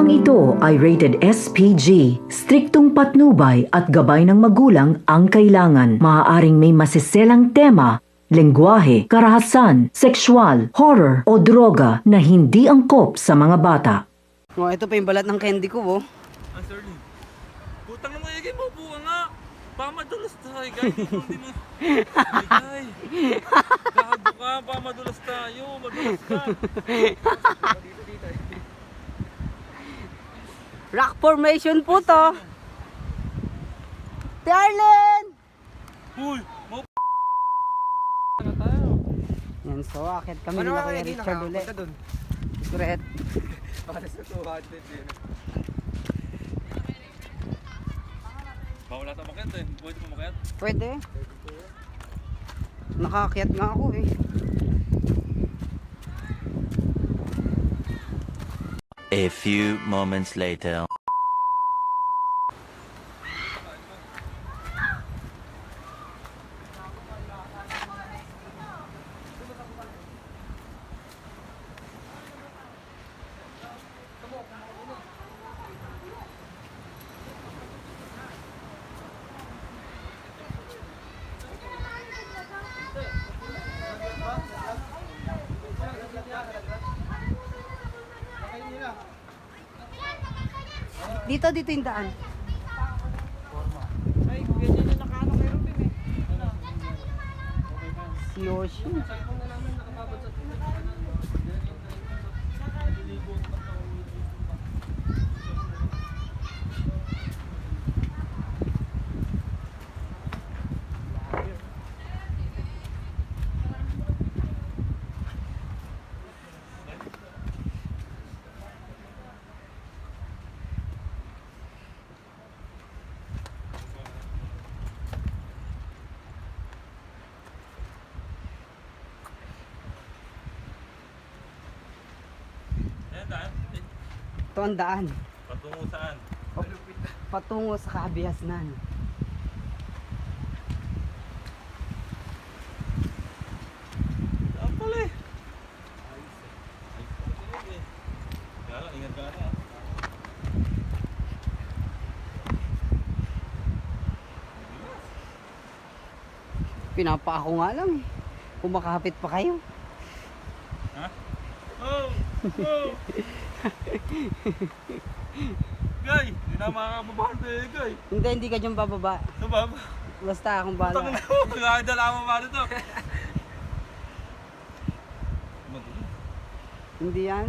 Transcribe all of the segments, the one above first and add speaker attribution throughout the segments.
Speaker 1: Programang ito ay rated SPG. Striktong patnubay at gabay ng magulang ang kailangan. Maaaring may masiselang tema, lengguwahe, karahasan, sexual, horror o droga na hindi angkop sa mga bata.
Speaker 2: Oh, ito pa yung balat ng candy ko, oh.
Speaker 3: Ah, sir, putang na mo, Igay, maupo ka nga. Baka madulas tayo, Igay. Hindi mo. Igay. Gago ka, baka madulas tayo. Madulas ka.
Speaker 2: Rock formation po to. Darlene!
Speaker 3: Uy, maupo na tayo.
Speaker 2: Yan, so akit kami nila Kuya Richard ulit. Secret.
Speaker 3: Para sa 200 din. Bawal ata makiat eh. Pwede mo makiat?
Speaker 2: Pwede. Nakaakyat nga ako eh.
Speaker 4: A few moments later.
Speaker 2: Dito yung daan.
Speaker 3: Ay, ganyan yung nakaano kay Ruben eh.
Speaker 2: Si Yoshi.
Speaker 3: Ayan, daan.
Speaker 2: Ito ang daan.
Speaker 3: Patungo saan?
Speaker 2: Patungo sa Kabiasnan.
Speaker 3: Saan pala eh? Ay, kaya lang, ingat ka na.
Speaker 2: Pinapaako nga lang eh. Kumakapit pa kayo.
Speaker 3: Ha? Oh! Oh! Gay! Hindi na makakababaan na eh, Gay.
Speaker 2: Hindi ka dyan bababa.
Speaker 3: Ano ba?
Speaker 2: Basta akong
Speaker 3: Putang
Speaker 2: bala.
Speaker 3: na mo! Nakakadala mo ba dito?
Speaker 2: Hindi yan.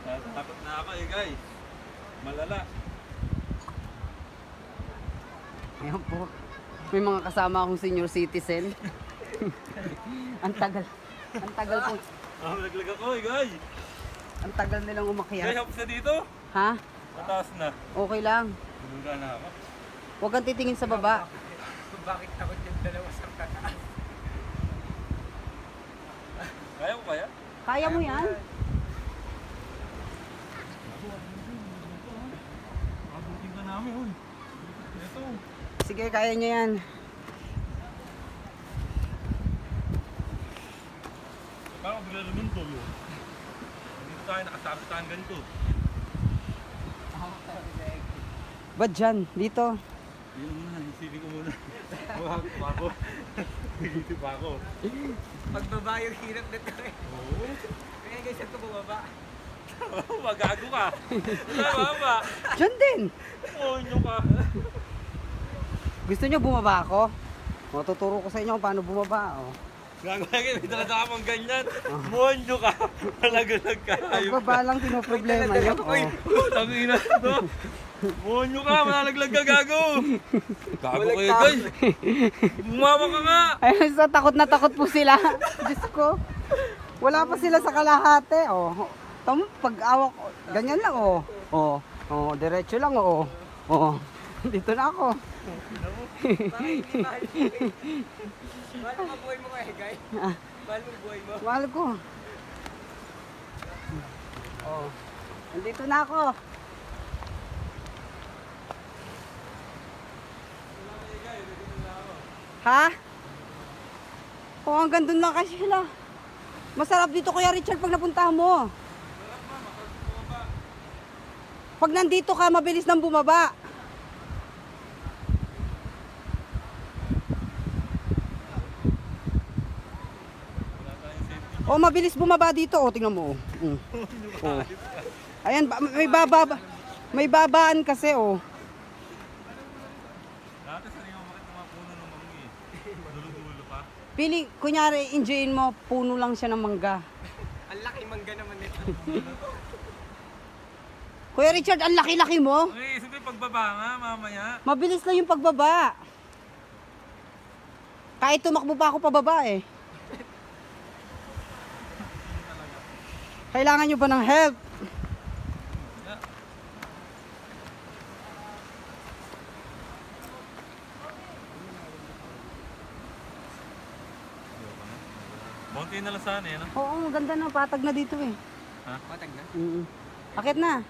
Speaker 3: Natatakot na ako eh, Gay. Malala.
Speaker 2: Ayan po. May mga kasama akong senior citizen. Ang tagal po.
Speaker 3: Ah, naglag ako eh, Gay.
Speaker 2: Ang tagal nilang
Speaker 3: Gay,
Speaker 2: umakyat.
Speaker 3: hapos na dito.
Speaker 2: Ha?
Speaker 3: Mataas na.
Speaker 2: Okay lang.
Speaker 3: Bumungga na ako.
Speaker 2: Huwag kang titingin sa baba.
Speaker 3: Bakit takot yung dalawa sa kataas? Kaya ko kaya?
Speaker 2: Kaya mo yan?
Speaker 3: Abutin ka namin, uy. Ito.
Speaker 2: Sige, kaya niya yan.
Speaker 3: Parang bigla luminto yun. Dito tayo nakasabi tayo ganito.
Speaker 2: Ba't dyan? Dito.
Speaker 3: Yun muna, isipin ko muna. Mahakit pa ako. Isipin pa ako.
Speaker 5: Pagbaba yung hirap na ito eh.
Speaker 3: Oo.
Speaker 5: Kaya guys, ito bumaba.
Speaker 3: Magago ka. Tama ba?
Speaker 2: Dyan din.
Speaker 3: Oo, nyo ka.
Speaker 2: Gusto niyo bumaba ako? O, tuturo ko sa inyo kung paano bumaba. O.
Speaker 3: Gago lagi, may dala-dala mong ganyan. Monyo ka. Malagalag ka.
Speaker 2: Pagbaba lang pinoproblema niyo. O.
Speaker 3: Tangina to. Monyo ka, malalaglag ka, gago. Gago kayo, guys. Bumama ka nga.
Speaker 2: Ayun, sa takot na takot po sila. Diyos ko. Wala pa sila sa kalahati. O. Tama, pag-awak, ganyan lang. O. O. O, diretso lang. O. O. Dito na ako.
Speaker 5: Mahal mo buhay mo kaya, guys? Mahal mo buhay mo?
Speaker 2: Mahal ko. Oh. Nandito na ako. Ha? Oh, hanggang doon lang kasi sila. Masarap dito Kuya Richard pag napunta mo. Pag nandito ka, mabilis nang bumaba. Oh, mabilis bumaba dito. Oh, tingnan mo. Oh. Oh. Ayan, may babaan kasi oh.
Speaker 3: Dati sa rin makita mga puno ng manggi. Dulo-dulo pa.
Speaker 2: Pili, kunyari, enjoyin mo, puno lang siya ng mangga.
Speaker 5: Ang laki mangga naman nito.
Speaker 2: Kuya Richard, ang laki-laki mo.
Speaker 3: Okay, isip ko yung pagbaba nga mamaya.
Speaker 2: Mabilis lang yung pagbaba. Kahit tumakbo pa ako pababa eh. Kailangan nyo ba ng help?
Speaker 3: Monti na lang sana eh, no?
Speaker 2: Oo, ang ganda na. Patag na dito eh.
Speaker 5: Matag na.
Speaker 2: Akit na.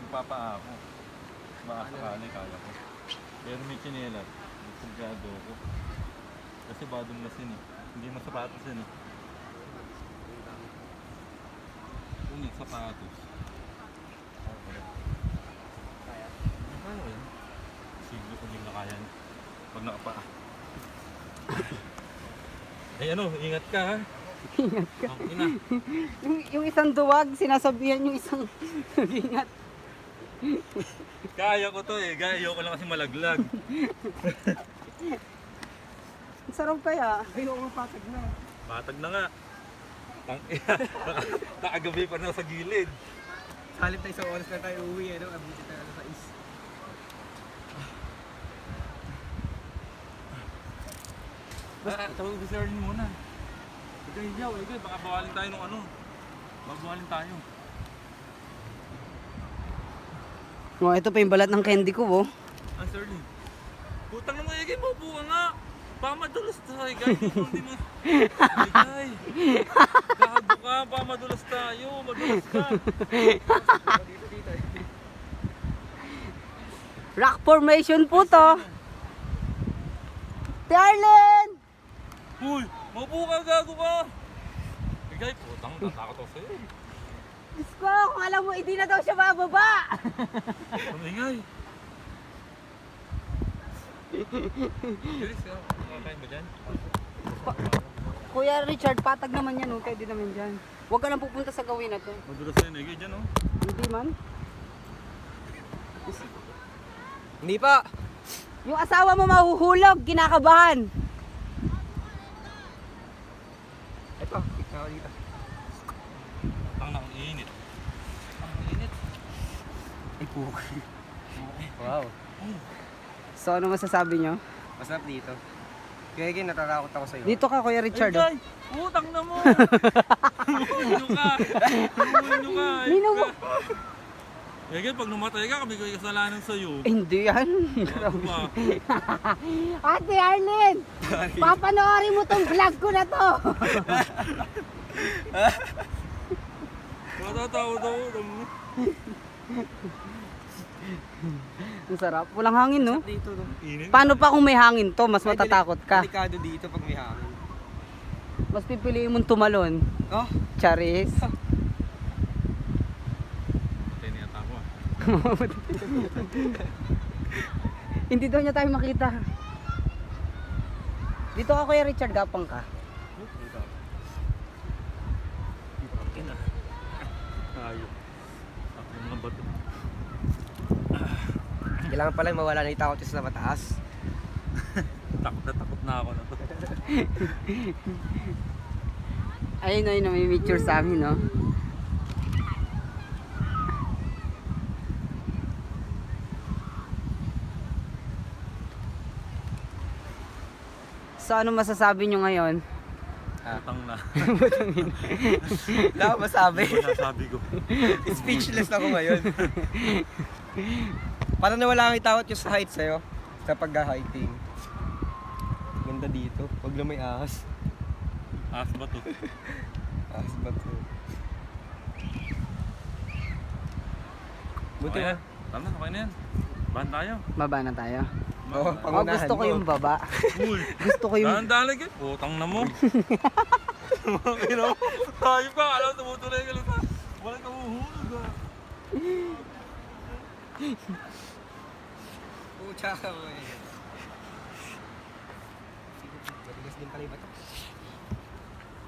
Speaker 3: Magpapaa ako. Baka sakali kaya ko. Pero may chinelas. Sigado ako. Kasi badong lasin eh. Hindi masapatos yun eh. Unik sapatos. Kaya yun. Siglo ko din na kaya niya. Pag nakapaa. Ay ano, ingat ka ha.
Speaker 2: Ingat ka.
Speaker 3: Okay na.
Speaker 2: Yung isang duwag, sinasabihan yung isang ingat.
Speaker 3: Kaya ko to eh. Ayoko lang kasi malaglag.
Speaker 2: Ang sarap kaya.
Speaker 5: Ayoko patag na.
Speaker 3: Patag na nga. Nakagabi pa na sa gilid.
Speaker 5: Halip tayo sa oras na tayo uwi, ano? Abuti tayo sa is.
Speaker 3: Tawag ko si Ernie muna. Ikaw hiyaw, baka bawalin tayo nung ano. Bawalin tayo.
Speaker 2: Oh, ito pa yung balat ng candy ko oh.
Speaker 3: Ah, Ernie. Putang naman, Igay, mabuo ka nga. Baka madulas tayo, Igay. Hindi mo. Igay. Gago ka, baka madulas tayo. Madulas ka.
Speaker 2: Rock formation po to. Darlene!
Speaker 3: Uy, mabuo ka, gago ka. Igay, putang, tatakot ako sa'yo.
Speaker 2: Diyos ko, kung alam mo, hindi na daw siya bababa.
Speaker 3: Ano, Igay? Chris, kakain ba dyan?
Speaker 2: Kuya Richard, patag naman yan, okay din naman dyan. Huwag ka lang pupunta sa gawin na to.
Speaker 3: Madulas tayo, Igay, dyan, oh.
Speaker 2: Hindi man.
Speaker 5: Hindi pa.
Speaker 2: Yung asawa mo mahuhulog, kinakabahan.
Speaker 5: Ito, ikaw dito.
Speaker 3: Ang init. Ang init.
Speaker 5: Wow.
Speaker 2: So, ano masasabi nyo?
Speaker 5: Masarap dito. Kaya natatakot ako sa'yo.
Speaker 2: Dito ka, Kuya Richard. Oh.
Speaker 3: Ay, utang na mo! Humuhulyo ka! Humuhulyo ka!
Speaker 2: Nino mo?
Speaker 3: Egay, pag namatay ka, kami ko yung kasalanan sa'yo.
Speaker 2: Hindi yan.
Speaker 3: Ano ba?
Speaker 2: Ate Arlene, papanoorin mo tong vlog ko na to.
Speaker 3: Matatakot ako.
Speaker 2: Ang sarap. Walang hangin, no?
Speaker 5: Dito, no?
Speaker 3: Init.
Speaker 2: Paano pa kung may hangin to? Mas matatakot ka.
Speaker 5: Delikado dito pag may hangin.
Speaker 2: Mas pipiliin mong tumalon.
Speaker 5: Oh,
Speaker 2: Charis.
Speaker 3: Patay niya ako ah.
Speaker 2: Hindi daw niya tayo makita. Dito ka, Kuya Richard, gapang ka.
Speaker 3: Ayok. Ako yung mga bato.
Speaker 5: kailangan pala mawala na yung takot sa mataas.
Speaker 3: Takot na ako na to.
Speaker 2: Ayun, may picture sa amin, no? So, ano masasabi nyo ngayon?
Speaker 3: Utang na.
Speaker 5: Wala akong masabi.
Speaker 3: Ano nasabi ko?
Speaker 5: Speechless ako ngayon. Parang nawala ang takot yung sa height sa'yo. Sa pag-hiking. Ganda dito. Huwag lang may ahas.
Speaker 3: Ahas ba to?
Speaker 5: Ahas ba to? Buti
Speaker 3: Okay
Speaker 5: na.
Speaker 3: na. Tama, okay na yan. Bahan tayo.
Speaker 2: Baba na tayo.
Speaker 5: Oo,
Speaker 2: Oh,
Speaker 5: pangunahan
Speaker 2: gusto ko
Speaker 5: mo.
Speaker 2: yung baba.
Speaker 3: Uy,
Speaker 2: Gusto ko yung...
Speaker 3: dahan-dahan ka. Putang na mo. Ino, tayo pa. Alam, tumutuloy ka lang. Wala kang uhulog ah.
Speaker 5: Pucha ka mo eh. Matigas din pala yung bato.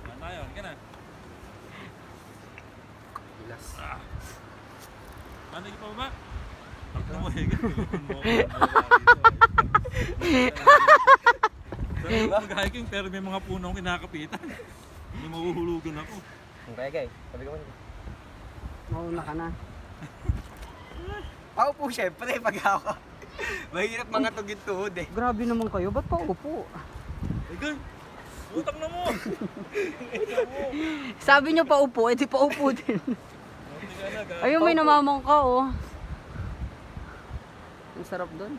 Speaker 3: Yan tayo, hindi ka na.
Speaker 5: Bilas.
Speaker 3: Ano yung pa ba? Ang tumuhigit. Sarap ako mag-hiking pero may mga puno akong kinakapitan. May mahuhulugan ako.
Speaker 5: Okay, guys. Sabi ko mo.
Speaker 2: Mauna ka na.
Speaker 5: Ako po syempre pag ako. Mahirap mga tugid-tuhod eh.
Speaker 2: Grabe naman kayo, ba't pa upo?
Speaker 3: Egay! Utang na mo!
Speaker 2: Sabi nyo pa upo, edi pa upo din.
Speaker 3: Hindi ka na, gaya.
Speaker 2: Ayun, may namamangka oh. Ang sarap doon.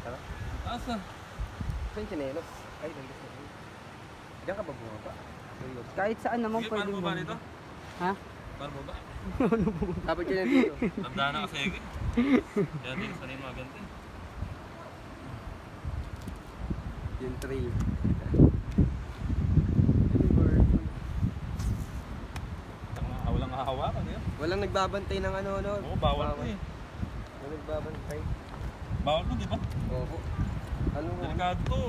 Speaker 5: Tara.
Speaker 3: Taas na.
Speaker 5: Ito yung chinelos. Ay, nandito na. Diyan ka ba bumaba?
Speaker 2: Kahit saan naman
Speaker 3: Sige,
Speaker 2: pwede
Speaker 3: paano mo ba nito?
Speaker 2: Ha?
Speaker 3: Paano mo ba?
Speaker 5: Dapat yun yung dito.
Speaker 3: Tanda na kasi Egay. Kaya din sanay mga ganito.
Speaker 5: Yung trail.
Speaker 3: Walang hahawakan yun.
Speaker 5: Walang nagbabantay ng ano.
Speaker 3: Oo, bawal ko eh.
Speaker 5: Walang nagbabantay.
Speaker 3: Bawal ko, di ba?
Speaker 5: Oo. Ano mo?
Speaker 3: Delikado to.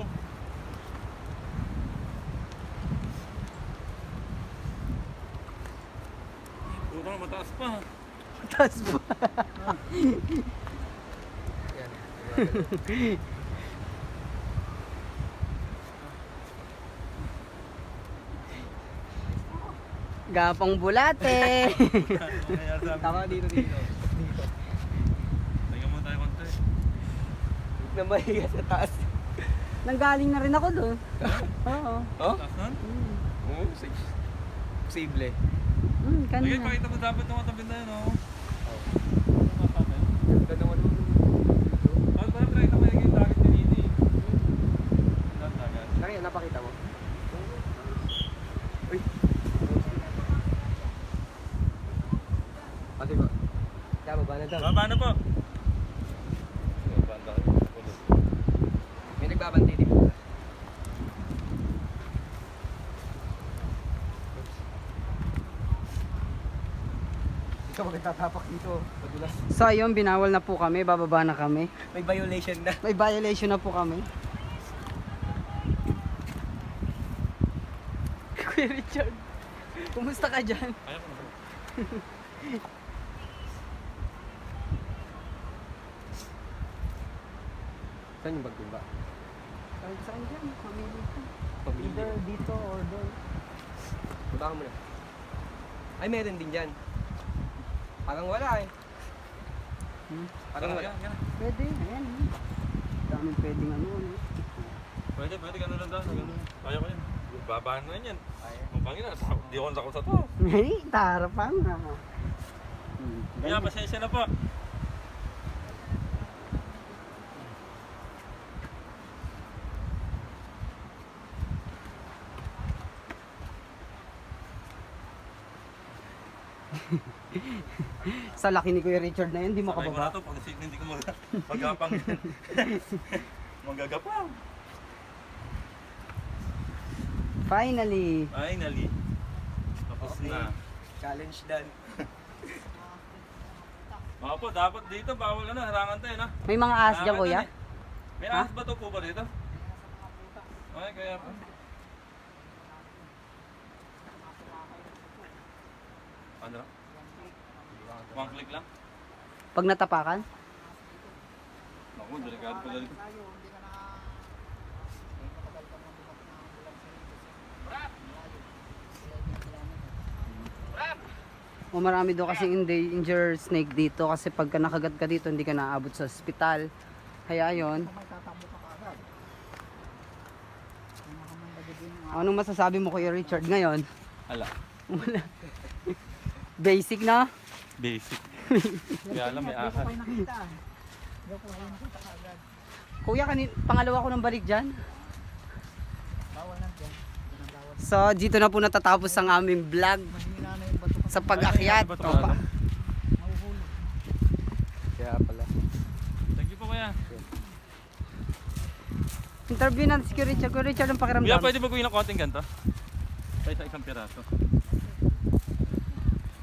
Speaker 3: Utang na mataas pa.
Speaker 2: Taas ba?
Speaker 5: Yan.
Speaker 2: Gapang bulate.
Speaker 3: Kaya sabi,
Speaker 5: Tama dito. Dito.
Speaker 3: tingnan mo tayo konti.
Speaker 5: Huwag na mahiga sa taas.
Speaker 2: Nanggaling na rin ako doon. Oo.
Speaker 5: Oh?
Speaker 3: Taas nun?
Speaker 5: Oo, posible.
Speaker 3: Sige,
Speaker 2: Kanina.
Speaker 3: pakita mo dapat ng matabi na yun, oh.
Speaker 5: Ganda naman mo.
Speaker 3: Bakit parang try na may yung dagat kanina eh. Ilang dagat?
Speaker 5: Kaya napakita mo. Uy. Pati ba? Kaya baba na daw.
Speaker 3: Baba na po.
Speaker 5: May nagbabantay dito. Ikaw magtatapak dito. Madulas.
Speaker 2: So ayun, binawal na po kami, bababa na kami.
Speaker 5: May violation na.
Speaker 2: May violation na po kami. Kuya Richard, kumusta ka dyan?
Speaker 3: Ayaw ko na.
Speaker 5: Saan yung bagtumba?
Speaker 2: Kahit saan dyan, pamili ko.
Speaker 5: Pamili.
Speaker 2: Either dito or doon.
Speaker 5: Baba ka muna. Ay, meron din dyan. Parang wala eh. Parang wala.
Speaker 2: Pwede, ayan. Daming pwedeng ano.
Speaker 3: Pwede, ganun lang daw. Ganun. Ayaw ko yan. Babaan na yan. Ang pangina, di ako nakot sa to.
Speaker 2: Hey, tarapang ha.
Speaker 3: Kaya, pasensya na po.
Speaker 2: Sa laki ni Kuya Richard na yun, di
Speaker 3: Sakay ko na
Speaker 2: makababa.
Speaker 3: to, pag hindi ko magapang yan. Magagapang.
Speaker 2: Finally.
Speaker 3: Finally. Tapos
Speaker 5: Okay.
Speaker 3: na.
Speaker 5: Challenge done.
Speaker 3: Mga po, dapat dito, bawal ano, harangan tayo na.
Speaker 2: May mga ahas dyan,
Speaker 3: Harangan
Speaker 2: Kuya?
Speaker 3: tayo eh. May ahas ba to po ba dito? Okay, kaya po. Ano? One click lang?
Speaker 2: Pag natapakan?
Speaker 3: Ako, delikado pala dito.
Speaker 2: O marami daw kasi endangered snake dito kasi pagka nakagat ka dito hindi ka naaabot sa ospital. Kaya ayun. Anong masasabi mo Kuya Richard ngayon?
Speaker 3: Ala.
Speaker 2: Basic na?
Speaker 3: Basic. Kaya alam, may ahas.
Speaker 2: Kuya, pangalawa ko ng balik dyan. So, dito na po natatapos ang aming vlog sa pag-akyat.
Speaker 3: Ano ba to?
Speaker 2: Opa.
Speaker 5: Kaya pala.
Speaker 3: na.
Speaker 2: Interview natin si Kuya Richard. Kuya Richard, ang pakiramdam.
Speaker 3: Kuya, pwede mag-uwi ng konting ganito? Sa isang piraso.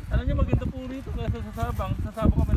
Speaker 3: Alam niyo, maganda po rito kasi sa Sabang. Sa Sabang kami